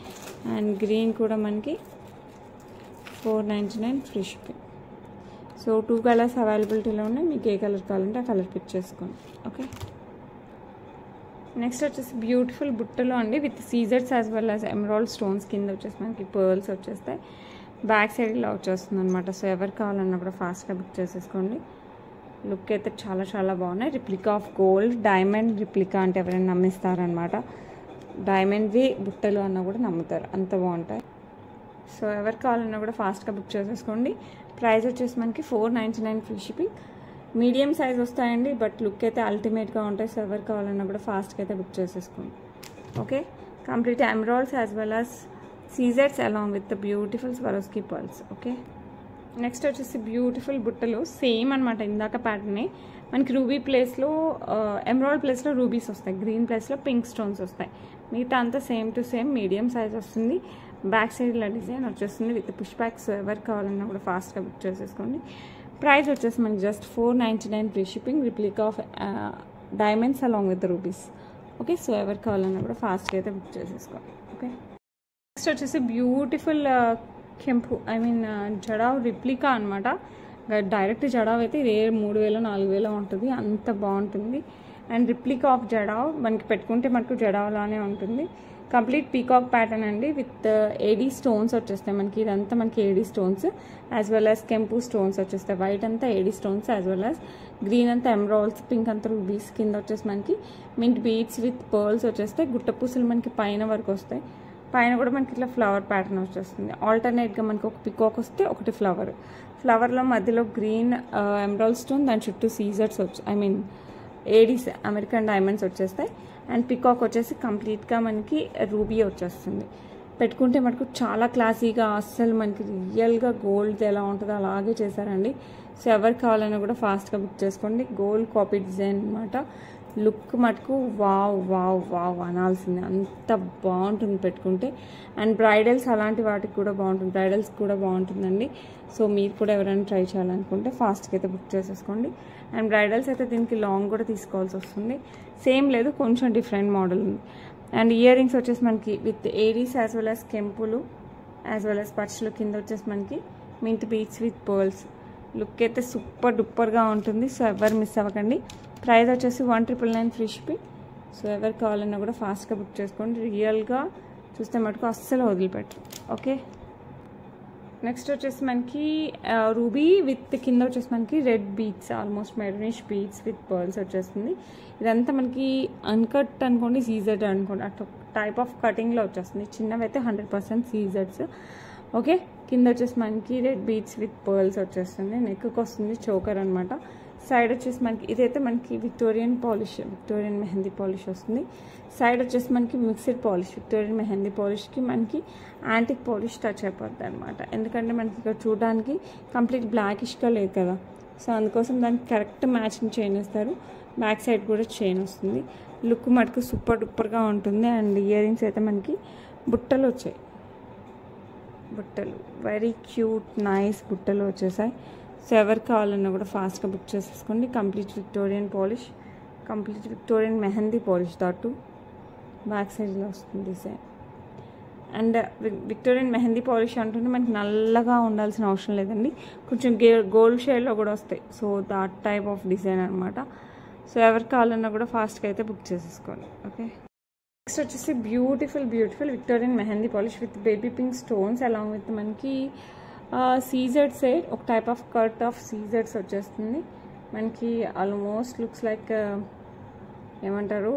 అండ్ గ్రీన్ కూడా మనకి 499 ఫ్రీ షిప్పింగ్. సో 2 కలర్స్ అవైలబిలిటీలో ఉన్నాయి. మీకు ఏ కలర్ కావాలంటే ఆ కలర్ పిక్ చేసుకోండి. ఓకే, నెక్స్ట్ వచ్చేసి బ్యూటిఫుల్ బుట్టలో అండి, విత్ సీజర్స్ as well as emerald stones. కింద వచ్చేసి మనకి పర్ల్స్ వచ్చేస్తాయి. బ్యాక్ సైడ్ ఇలా వచ్చేస్తుంది అనమాట. సో ఎవరు కావాలన్నా కూడా ఫాస్ట్గా బుక్ చేసేసుకోండి. లుక్ అయితే చాలా బాగున్నాయి. Replica of gold, diamond replica అంటే ఎవరైనా నమ్మిస్తారనమాట. డైమండ్వి బుట్టలు అన్నా కూడా నమ్ముతారు, అంత బాగుంటాయి. సో ఎవరు కావాలన్నా కూడా ఫాస్ట్గా బుక్ చేసేసుకోండి. ప్రైస్ వచ్చేసి మనకి 499 ఫ్రీ షిప్పింగ్. మీడియం సైజ్ వస్తాయండి, బట్ లుక్ అయితే అల్టిమేట్గా ఉంటాయి. సో ఎవరు కావాలన్నా కూడా ఫాస్ట్గా అయితే బుక్ చేసేసుకోండి. Okay, complete emeralds as well as సీజర్స్ along with the beautiful Swarovski pearls. Okay, next వచ్చేసి బ్యూటిఫుల్ బుట్టలు, సేమ్ అనమాట ఇందాక ప్యాటర్నే. మనకి రూబీ ప్లేస్లో ఎమరాల్డ్ ప్లేస్లో రూబీస్ వస్తాయి, గ్రీన్ ప్లేస్లో పింక్ స్టోన్స్ వస్తాయి. మిగతా అంతా same to same medium size వస్తుంది. బ్యాక్ సైడ్ ఇలా డిజైన్ వచ్చేస్తుంది విత్ పుష్ బ్యాక్స్. ఎవరు కావాలన్నా కూడా ఫాస్ట్గా బుక్ చేసేసుకోండి. ప్రైస్ వచ్చేసి మనకి just 499 free shipping. Replica of diamonds along with rubies. Okay, so ఎవరు కావాలన్నా కూడా ఫాస్ట్గా అయితే బుక్ చేసేసుకోండి. ఓకే, నెక్స్ట్ వచ్చేసి బ్యూటిఫుల్ కెంపు, ఐ మీన్ జడావ్ రిప్లికా అనమాట. డైరెక్ట్ జడావ్ అయితే ఇదే 3000-4000 ఉంటుంది, అంత బాగుంటుంది. అండ్ రిప్లికా ఆఫ్ జడావ్ మనకి పెట్టుకుంటే మనకు జడావ్ లానే ఉంటుంది. కంప్లీట్ పీకాక్ ప్యాటర్న్ అండి, విత్ ఏడీ స్టోన్స్ వచ్చేస్తాయి మనకి. ఇదంతా మనకి AD stones as well as కెంపు స్టోన్స్ వచ్చేస్తాయి. వైట్ అంతా AD stones as well as green అంతా ఎమరాల్డ్స్, పింక్ అంతా రూబీస్. కింద వచ్చేసి మనకి మింట్ బీడ్స్ విత్ పర్ల్స్ వచ్చేస్తాయి. గుట్ట పూసలు మనకి పైన వరకు వస్తాయి. పైన కూడా మనకి ఇట్లా ఫ్లవర్ ప్యాటర్న్ వచ్చేస్తుంది. ఆల్టర్నేట్గా మనకి ఒక పికాక్ వస్తే ఒకటి ఫ్లవర్లో మధ్యలో గ్రీన్ ఎమరాల్డ్ స్టోన్, దాని చుట్టూ సీజర్స్ I mean ADs American diamonds వచ్చేస్తాయి. అండ్ పికాక్ వచ్చేసి కంప్లీట్గా మనకి రూబీ వచ్చేస్తుంది. పెట్టుకుంటే మనకు చాలా క్లాసీగా, అస్సలు మనకి రియల్గా గోల్డ్ ఎలా ఉంటుందో అలాగే చేశారండి. సో ఎవరు కావాలన్నా కూడా ఫాస్ట్గా బుక్ చేసుకోండి. గోల్డ్ కాపీ డిజైన్ అనమాట. లుక్ మటుకు వావ్ అనాల్సింది, అంత బాగుంటుంది పెట్టుకుంటే. అండ్ బ్రైడల్స్ అలాంటి వాటికి కూడా బాగుంటుంది, బ్రైడల్స్ కూడా బాగుంటుందండి. సో మీరు కూడా ఎవరైనా ట్రై చేయాలనుకుంటే ఫాస్ట్గా అయితే బుక్ చేసేసుకోండి. అండ్ బ్రైడల్స్ అయితే దీనికి లాంగ్ కూడా తీసుకోవాల్సి వస్తుంది. సేమ్ లేదు, కొంచెం డిఫరెంట్ మోడల్ ఉంది. అండ్ ఇయర్ రింగ్స్ వచ్చేసి మనకి with ADs as well as కెంపులు యాజ్ వెల్ యాజ్ పర్చులు. కింద వచ్చేసి మనకి mint beads with pearls. Look అయితే సూపర్ డూపర్గా ఉంటుంది. సో ఎవరు మిస్ అవ్వకండి. ప్రైస్ వచ్చేసి 1999 ఫ్రీ షిప్పింగ్. సో ఎవరు కావాలన్నా కూడా ఫాస్ట్గా బుక్ చేసుకోండి. రియల్గా చూస్తే మటుకు అస్సలు వదిలిపెట్టరు. ఓకే, నెక్స్ట్ వచ్చేసి మనకి రూబీ విత్ కింద వచ్చేసి మనకి red beads, almost maroonish beads with pearls వచ్చేస్తుంది. ఇదంతా మనకి అన్కట్ అనుకోండి, సీజెడ్ అనుకోండి, అట్లా టైప్ ఆఫ్ కటింగ్లో వచ్చేస్తుంది. చిన్నవి అయితే 100% సీజెడ్స్. ఓకే, కింద వచ్చేసి మనకి రెడ్ బీట్స్ విత్ పర్ల్స్ వచ్చేస్తుంది. నెక్కి వస్తుంది చోకర్ అనమాట. సైడ్ వచ్చేసి మనకి ఇదైతే మనకి Victorian polish, Victorian mehndi polish వస్తుంది. సైడ్ వచ్చేసి మనకి మిక్స్డ్ పాలిష్, విక్టోరియన్ మెహందీ పాలిష్కి మనకి యాంటిక్ పాలిష్ టచ్ అయిపోద్ది అనమాట. ఎందుకంటే మనకి ఇక్కడ చూడడానికి కంప్లీట్ బ్లాకిష్గా లేదు కదా, సో అందుకోసం దానికి కరెక్ట్ మ్యాచింగ్ చైన్ ఇస్తారు. బ్యాక్ సైడ్ కూడా చైన్ వస్తుంది. లుక్ మటుకు సూపర్ డూపర్గా ఉంటుంది. అండ్ ఇయర్ రింగ్స్ అయితే మనకి బుట్టలు వచ్చాయి, బుట్టలు వెరీ క్యూట్ నైస్ బుట్టలు వచ్చేసాయి. సో ఎవరు కావాలన్నా కూడా ఫాస్ట్గా బుక్ చేసేసుకోండి. Complete Victorian polish, complete Victorian mehndi polish దాటు బ్యాక్ సైడ్లో వస్తుంది design. And Victorian mehndi polish అంటుంటే మనకి నల్లగా ఉండాల్సిన అవసరం లేదండి, కొంచెం గోల్డ్ షేడ్లో కూడా వస్తాయి. So that type of design అనమాట. సో ఎవరు కావాలన్నా కూడా ఫాస్ట్గా అయితే బుక్ చేసేసుకోండి. ఓకే, నెక్స్ట్ వచ్చేసి beautiful beautiful Victorian mehndi polish with baby pink stones along with మనకి సీజెడ్ సైడ్ ఒక టైప్ ఆఫ్ కట్ ఆఫ్ సీజెడ్స్ వచ్చేస్తుంది. మనకి ఆల్మోస్ట్ లుక్స్ లైక్ ఏమంటారు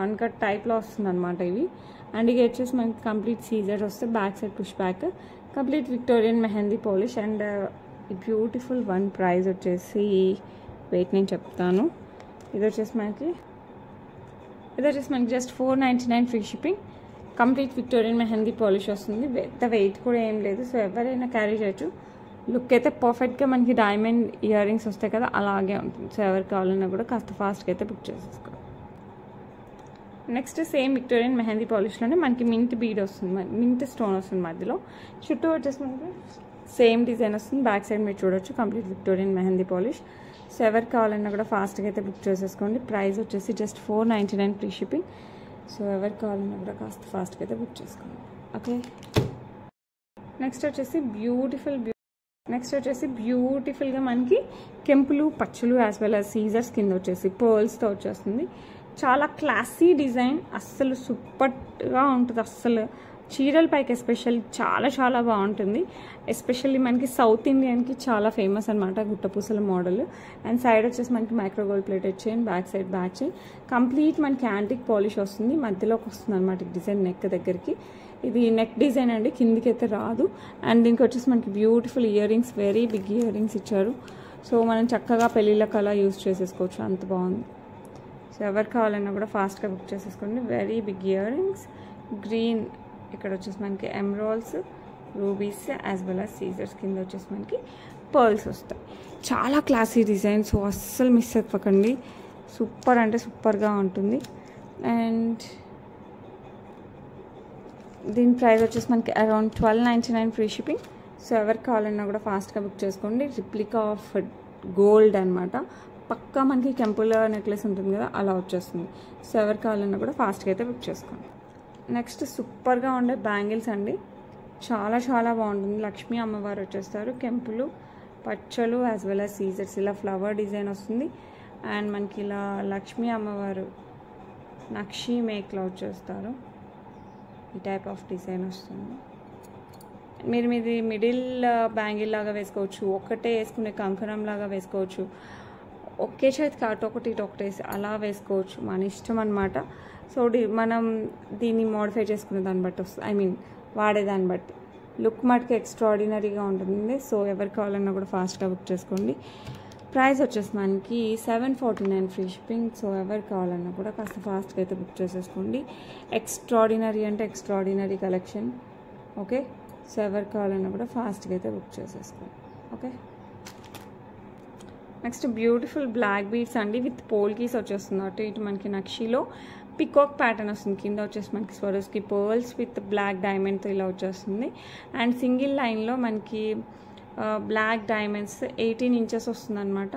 అన్కట్ టైప్లో వస్తుంది అనమాట ఇవి. అండ్ ఇక వచ్చేసి మనకి కంప్లీట్ సీజెడ్ వస్తే back side push back complete Victorian mehndi polish. And beautiful one price వచ్చేసి వెయిట్ నేను చెప్తాను. ఇది వచ్చేసి మనకి just 499 free shipping. Complete Victorian mehndi polish వస్తుంది. పెద్ద వెయిట్ కూడా ఏం లేదు, సో ఎవరైనా క్యారీ చేయొచ్చు. లుక్ అయితే పర్ఫెక్ట్గా మనకి డైమండ్ ఇయర్ రింగ్స్ వస్తాయి కదా అలాగే ఉంటుంది. సో ఎవరికి కావాలన్నా కూడా కాస్త ఫాస్ట్గా అయితే బుక్ చేసేసుకోండి. నెక్స్ట్ సేమ్ విక్టోరియన్ మెహందీ పాలిష్లోనే మనకి మింట్ బీడ్ వస్తుంది, మింట్ స్టోన్ వస్తుంది మధ్యలో. చుట్టూ వచ్చేసి మనకి సేమ్ డిజైన్ వస్తుంది. బ్యాక్ సైడ్ మీరు చూడొచ్చు complete Victorian mehndi polish. So ఎవరికి కావాలన్నా కూడా ఫాస్ట్గా అయితే బుక్ చేసేసుకోండి. ప్రైస్ వచ్చేసి జస్ట్ 499 ఫ్రీ షిప్పింగ్. సో ఎవరికి కావాలన్నా కూడా కాస్త ఫాస్ట్గా అయితే బుక్ చేసుకోండి. ఓకే, నెక్స్ట్ వచ్చేసి బ్యూటిఫుల్గా మనకి కెంపులు పచ్చులు యాజ్ వెల్ యాజ్ సీజర్స్ కింద వచ్చేసి పర్ల్స్తో వచ్చేస్తుంది. చాలా క్లాసీ డిజైన్, అస్సలు సూపర్గా ఉంటుంది. అస్సలు చీరల పైకి ఎస్పెషల్లీ చాలా చాలా బాగుంటుంది. ఎస్పెషల్లీ మనకి సౌత్ ఇండియన్కి చాలా ఫేమస్ అనమాట గుట్టపూసల మోడల్. అండ్ సైడ్ వచ్చేసి మనకి micro gold plated chain, back side back chain, complete మనకి యాంటిక్ పాలిష్ వస్తుంది. మధ్యలోకి వస్తుంది అనమాట డిజైన్ నెక్ దగ్గరికి. ఇది నెక్ డిజైన్ అండి, కిందికి అయితే రాదు. అండ్ దీనికి వచ్చేసి మనకి beautiful earrings, very big earrings ఇచ్చారు. సో మనం చక్కగా పెళ్ళిళ్ళకి అలా యూజ్ చేసేసుకోవచ్చు, అంత బాగుంది. సో ఎవరు కావాలన్నా కూడా ఫాస్ట్గా బుక్ చేసేసుకోండి. Very big earrings, green ఇక్కడ వచ్చేసి మనకి emeralds, rubies as well as సీజర్స్ కింద వచ్చేసి మనకి పర్ల్స్ వస్తాయి. చాలా క్లాసీ డిజైన్, సో అస్సలు మిస్ అయిపోకండి. సూపర్ అంటే సూపర్గా ఉంటుంది. అండ్ దీని ప్రైస్ వచ్చేసి మనకి అరౌండ్ 1299 ఫ్రీ షిప్పింగ్. సో ఎవరికి కావాలన్నా కూడా ఫాస్ట్గా బుక్ చేసుకోండి. రిప్లికా ఆఫ్ గోల్డ్ అనమాట, పక్కా మనకి కెంపుల నెక్లెస్ ఉంటుంది కదా అలా వచ్చేస్తుంది. సో ఎవరికి కావాలన్నా కూడా ఫాస్ట్గా అయితే బుక్ చేసుకోండి. నెక్స్ట్ సూపర్గా ఉండే బ్యాంగిల్స్ అండి, చాలా చాలా బాగుంటుంది. లక్ష్మీ అమ్మవారు వచ్చేస్తారు, కెంపులు పచ్చలు యాజ్ వెల్ యాజ్ సీజర్స్, ఇలా ఫ్లవర్ డిజైన్ వస్తుంది. అండ్ మనకి ఇలా లక్ష్మీ అమ్మవారు నక్షి మేక్లో వచ్చేస్తారు. ఈ టైప్ ఆఫ్ డిజైన్ వస్తుంది. మీరు మీది మిడిల్ బ్యాంగిల్ లాగా వేసుకోవచ్చు, ఒక్కటే వేసుకునే కంకణం లాగా వేసుకోవచ్చు, ఒకే చేతికి అటొకటి ఇటొకటి వేసి అలా వేసుకోవచ్చు, మన ఇష్టం అనమాట. సో మనం దీన్ని మోడిఫై చేసుకునే దాన్ని బట్టి వస్తుంది, వాడేదాన్ని బట్టి. లుక్ మటుకు ఎక్స్ట్రాడినరీగా ఉంటుంది. సో ఎవరికి కావాలన్నా కూడా ఫాస్ట్గా బుక్ చేసుకోండి. ప్రైస్ వచ్చేసి మనకి 749 ఫ్రీ షిప్పింగ్. సో ఎవరికి కావాలన్నా కూడా కాస్త ఫాస్ట్గా అయితే బుక్ చేసేసుకోండి. ఎక్స్ట్రాడినరీ అంటే ఎక్స్ట్రాడినరీ కలెక్షన్. ఓకే, సో ఎవరికి కావాలన్నా కూడా ఫాస్ట్గా అయితే బుక్ చేసేసుకోండి. Okay, next beautiful black beads అండి విత్ పోల్కీస్ వచ్చేస్తుంది. అటు ఇటు మనకి నక్షిలో పికాక్ ప్యాటర్న్ వస్తుంది. కింద వచ్చేసి మనకి స్వరోస్కి పర్ల్స్ విత్ బ్లాక్ డైమండ్తో ఇలా వచ్చేస్తుంది. అండ్ సింగిల్ లైన్లో మనకి బ్లాక్ డైమండ్స్ 18 ఇంచెస్ వస్తుంది అనమాట.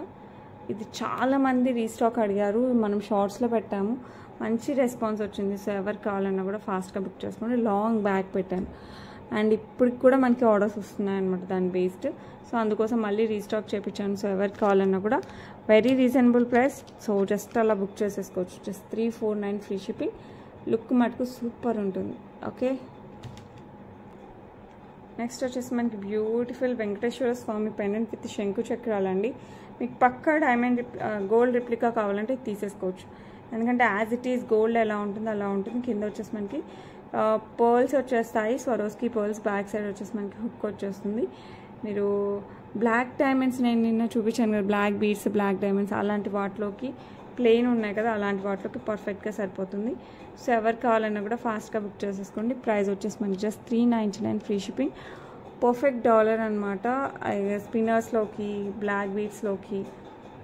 ఇది చాలామంది రీస్టాక్ అడిగారు, మనం షార్ట్స్లో పెట్టాము, మంచి రెస్పాన్స్ వచ్చింది. సో ఎవరికి కావాలన్నా కూడా ఫాస్ట్గా బుక్ చేసుకోండి. లాంగ్ బ్యాక్ పెట్టాను అండ్ ఇప్పటికి కూడా మనకి ఆర్డర్స్ వస్తున్నాయి అనమాట దాని బేస్డ్. సో అందుకోసం మళ్ళీ రీస్టాక్ చేయించాను. సో ఎవరికి కావాలన్నా కూడా very reasonable price. So just అలా బుక్ చేసేసుకోవచ్చు. Just 349 free shipping. లుక్ మటుకు సూపర్ ఉంటుంది. ఓకే, నెక్స్ట్ వచ్చేసి మనకి beautiful Venkateswara Swamy pendant with శంకు చక్రాలండి. మీకు పక్కా డైమండ్ గోల్డ్ రిప్లికా కావాలంటే తీసేసుకోవచ్చు, ఎందుకంటే యాజ్ ఇట్ ఈస్ గోల్డ్ ఎలా ఉంటుందో అలా ఉంటుంది. కింద వచ్చేసి మనకి పర్ల్స్ వచ్చేస్తాయి, స్వరోస్కి పర్ల్స్. బ్యాక్ సైడ్ వచ్చేసి మనకి హుక్ వచ్చేస్తుంది. మీరు బ్లాక్ డైమండ్స్ నేను నిన్న చూపించాను కదా, బ్లాక్ బీడ్స్, బ్లాక్ డైమండ్స్, అలాంటి వాటిలోకి ప్లెయిన్ ఉన్నాయి కదా, అలాంటి వాటిలోకి పర్ఫెక్ట్గా సరిపోతుంది. సో ఎవరు కావాలన్నా కూడా ఫాస్ట్గా బుక్ చేసేసుకోండి. ప్రైస్ వచ్చేసి మనకి just $399 free shipping. Perfect dollar అనమాట. స్పిన్నర్స్లోకి, బ్లాక్ బీడ్స్లోకి,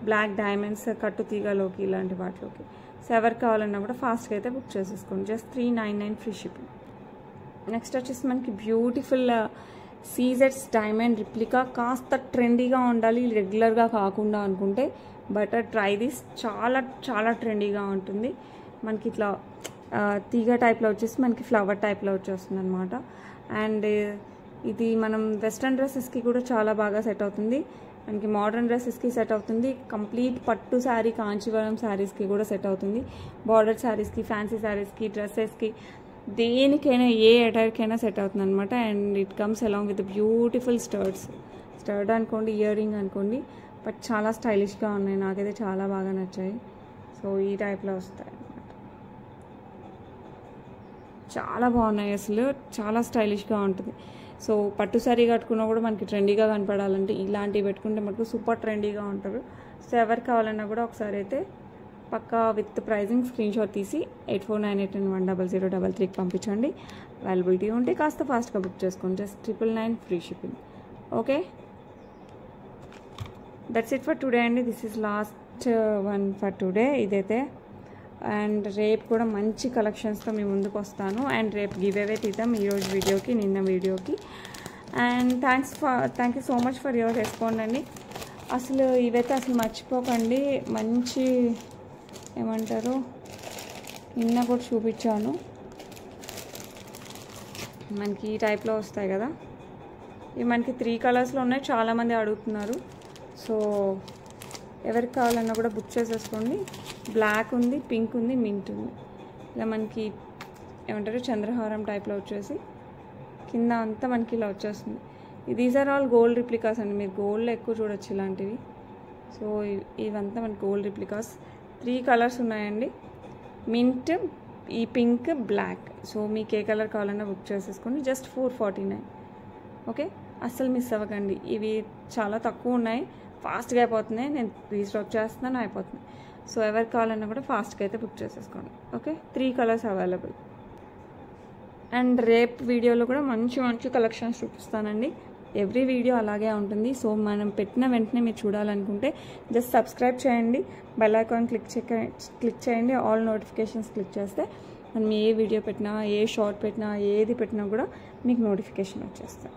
బ్లాక్ డైమండ్స్, కట్టు తీగలోకి, ఇలాంటి వాటిలోకి. సో ఎవరు కావాలన్నా కూడా ఫాస్ట్గా అయితే బుక్ చేసేసుకోండి. Just $399 free shipping. నెక్స్ట్ వచ్చేసి మనకి బ్యూటిఫుల్ సీజెట్స్ డైమండ్ రిప్లికా. కాస్త ట్రెండీగా ఉండాలి, రెగ్యులర్గా కాకుండా అనుకుంటే బటర్ ట్రై దిస్. చాలా చాలా ట్రెండీగా ఉంటుంది. మనకి ఇట్లా తీగ టైప్లో వచ్చేసి మనకి ఫ్లవర్ టైప్లో వచ్చేస్తుంది అనమాట. అండ్ ఇది మనం వెస్ట్రన్ డ్రెస్సెస్కి కూడా చాలా బాగా సెట్ అవుతుంది, మనకి మోడర్న్ డ్రెస్సెస్కి సెట్ అవుతుంది, కంప్లీట్ పట్టు శారీ, కాంచీవరం శారీస్కి కూడా సెట్ అవుతుంది, బార్డర్ శారీస్కి, ఫ్యాన్సీ శారీస్కి, డ్రెస్సెస్కి, దేనికైనా ఏ అటైర్కైనా సెట్ అవుతుంది అనమాట. And it comes along with beautiful stud అనుకోండి, ఇయర్ రింగ్ అనుకోండి, బట్ చాలా స్టైలిష్గా ఉన్నాయి, నాకైతే చాలా బాగా నచ్చాయి. సో ఈ టైప్లో వస్తాయి అన్నమాట. చాలా బాగున్నాయి, అసలు చాలా స్టైలిష్గా ఉంటుంది. సో పట్టు శారీ కట్టుకున్నా కూడా మనకి ట్రెండీగా కనపడాలంటే ఇలాంటివి పెట్టుకుంటే మనకు సూపర్ ట్రెండీగా ఉంటారు. సో ఎవరు కావాలన్నా కూడా ఒకసారి అయితే పక్కా విత్ ప్రైజింగ్ స్క్రీన్ షాట్ తీసి 8498110033కి పంపించండి. అవైలబిలిటీ ఉంటే కాస్త ఫాస్ట్గా బుక్ చేసుకోండి. Just $999 free shipping. Okay, that's it for today అండి. This is last one for today ఇదైతే. అండ్ రేపు కూడా మంచి కలెక్షన్స్తో మీ ముందుకు వస్తాను. అండ్ రేపు గివ్ అవే తీద్దాం ఈరోజు వీడియోకి, నిన్న వీడియోకి. And thank you so much for your respond అండి. అసలు ఇవైతే అసలు మర్చిపోకండి. మంచి ఏమంటారు, నిన్న కూడా చూపించాను, మనకి ఈ టైప్లో వస్తాయి కదా, ఇవి మనకి 3 కలర్స్లో ఉన్నాయి, చాలామంది అడుగుతున్నారు. సో ఎవరికి కావాలన్నా కూడా బుక్ చేసేసుకోండి. బ్లాక్ ఉంది, పింక్ ఉంది, మింట్ ఉంది. ఇలా మనకి ఏమంటారు చంద్రహారం టైప్లో వచ్చేసి కింద అంతా మనకి ఇలా వచ్చేస్తుంది. These are all gold replicas అండి, మీరు గోల్డ్లో ఎక్కువ చూడొచ్చు ఇలాంటివి. సో ఇవంతా మనకి గోల్డ్ రిప్లికాస్. 3 కలర్స్ ఉన్నాయండి, మింట్, ఈ పింక్, బ్లాక్. సో మీకు ఏ కలర్ కావాలన్నా బుక్ చేసేసుకోండి. జస్ట్ $449. ఓకే, అస్సలు మిస్ అవ్వకండి. ఇవి చాలా తక్కువ ఉన్నాయి, ఫాస్ట్గా అయిపోతున్నాయి, నేను రీస్టాక్ చేస్తున్నాను, అయిపోతుంది. సో ఎవరికి కావాలన్నా కూడా ఫాస్ట్గా అయితే బుక్ చేసేసుకోండి. Okay, 3 colours available. అండ్ రేపు వీడియోలో కూడా మంచి మంచి కలెక్షన్స్ చూపిస్తానండి. ఎవ్రీ వీడియో అలాగే ఉంటుంది. సో మనం పెట్టిన వెంటనే మీరు చూడాలనుకుంటే జస్ట్ సబ్స్క్రైబ్ చేయండి, బెల్ ఐకాన్ క్లిక్ చేయండి, ఆల్ నోటిఫికేషన్స్ క్లిక్ చేస్తే మనం ఏ వీడియో పెట్టినా, ఏ షార్ట్ పెట్టినా, ఏది పెట్టినా కూడా మీకు నోటిఫికేషన్ వచ్చేస్తుంది.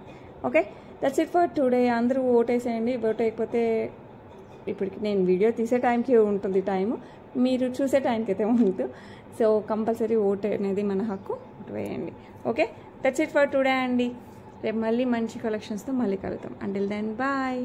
Okay, that's it for today. అందరూ ఓట్ వేసేయండి. ఓట్ వేయకపోతే ఇప్పటికి నేను వీడియో తీసే టైంకి ఉంటుంది టైము, మీరు చూసే టైంకి అయితే ఉండదు. సో కంపల్సరీ ఓట్ అనేది మన హక్కు, ఓట్ వేయండి. Okay, that's it for today అండి. రేపు మళ్ళీ మంచి కలెక్షన్స్తో మళ్ళీ కలుద్దాం. Until then bye.